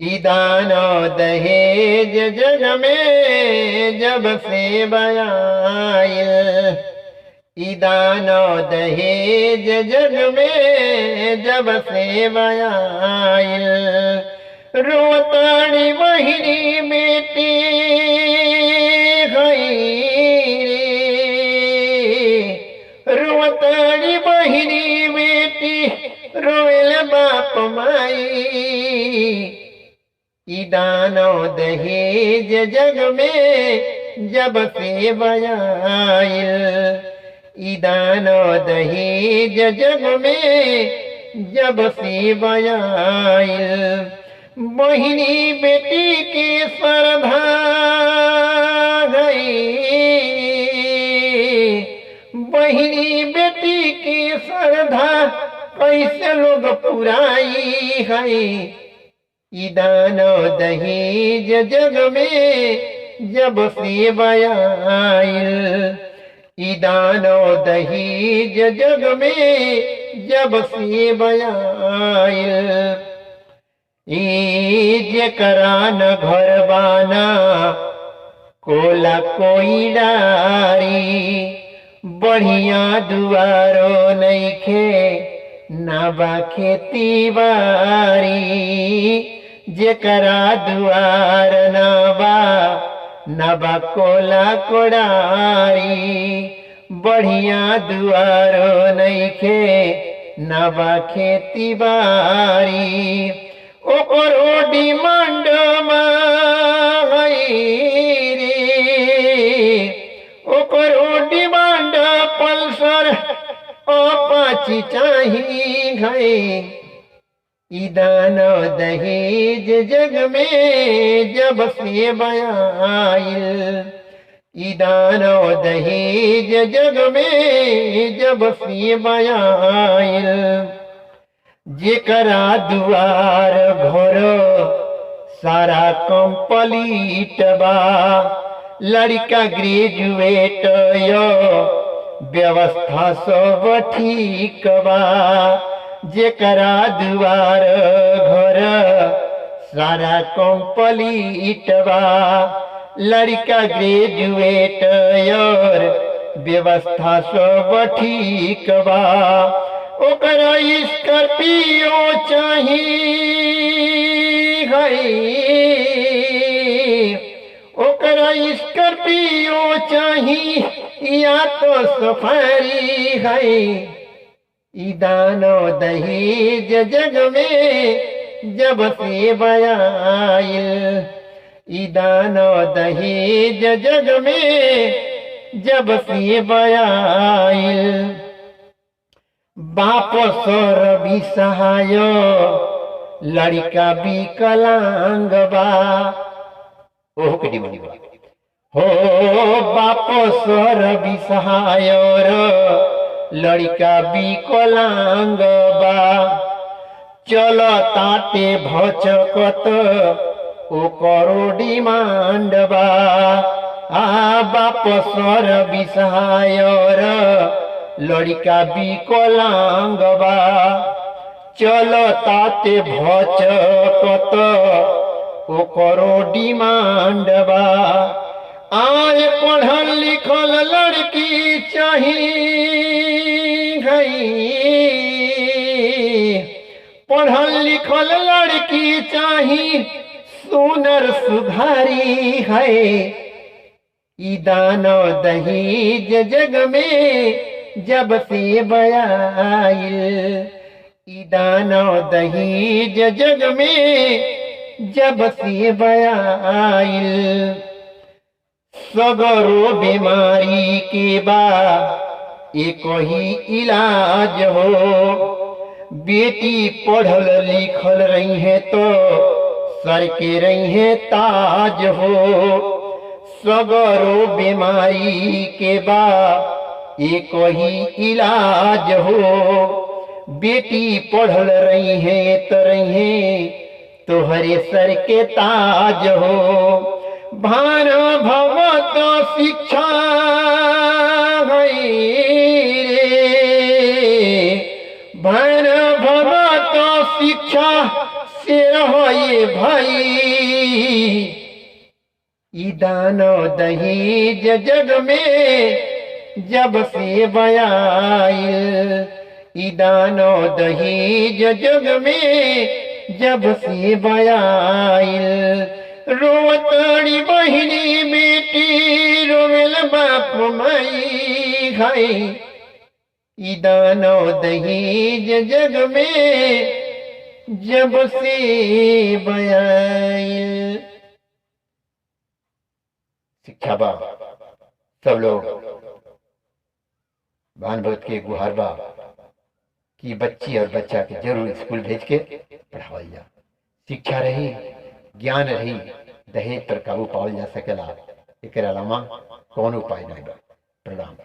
दानो दहेज जग में जब से बयाइल, दानो दहेज जग में जब से बयाइल। रोताड़ी बहिनी बेटी रोताड़ी बहिनी बेटी रोएल बाप माई। दानो दहेज जग में जब से बयाइल, दानो दहेज जग में जब से बयाइल। बहिनी बेटी के श्रद्धा गई, बहिनी बेटी की श्रद्धा कैसे लोग पुराई है। दानो दहेज जग में जब से बयाइल, दानो दहेज जग में जब से बयाइल। जेकरा न घर बाना कोला कोई डारी, बढ़िया दुआरो नइखे ना बा खेती बारी। जेकरा दुआर ना बा कोला कोड़ारी, बढ़िया दुआरो नइखे ना बा खेती बारी। ओकरो डिमांड रे, ओकरो डिमांड पल्सर अपाची चाही है। दानो दहेज जग में जब से बयाइल, दानो दहेज जग में जब से बयाइल। जेकरा दुआर घर सारा कंप्लीट बा, लड़का ग्रेजुएट यो व्यवस्था सब ठीक बा। जेकरा दुआर घर सारा कंप्लीट बा, लड़का ग्रेजुएट और व्यवस्था सब ठीक बा। ओकरा स्कॉर्पियो चाही है, ओकरा स्कॉर्पियो चाही या तो सफारी है। दानो दहेज जग में जब से बयाइल, दानो दहेज जग में जब से बयाइल। बाप सर भी सहाय लड़का विकलांग बा, ओहो के डिमांड हो। बाप सर भी सहाय लड़का विकलांग बा, चल ताटे भचकत ओकरो डिमांड बा। बाप सर विसहाय लड़का विकलांग बा, चल ताटे भचकत ओकरो डिमांड बा। आए पढ़ल लिखल लड़की चाही गई, पढ़ल लिखल लड़की चाही सुनर सुधारी है। दानो दहेज जग में जब से बयाइल, दानो दहेज जग में जब से बयाइल। सगरो बीमारी के बा एक ही इलाज हो, बेटी पढ़ल लिखल रही है तो सर के रही है ताज हो। सगरो बीमारी के बा एक ही इलाज हो, बेटी पढ़ल रही है तो रही है तोहरे सर के ताज हो। भान भवत शिक्षा गई रे, भान भवत शिक्षा से रहो ये भाई, ई दानो दहेज जग में जब से बयाइल, ई दानो दहेज जग में जब से बयाइल। रोवताड़ी बहिनी बेटी रोवेल बाप माई खाई, ई दानो दहेज जग में जब से बयाइल। शिक्षा बा सब लोग भानुभक्त के गुहार बा कि बच्ची और बच्चा के जरूर स्कूल भेज के पढ़ावल जा। शिक्षा रही, ज्ञान रही, दहेज पर काबू पावल जा सकेला। एक अलावा कौन उपाय नहीं बा। प्रणाम।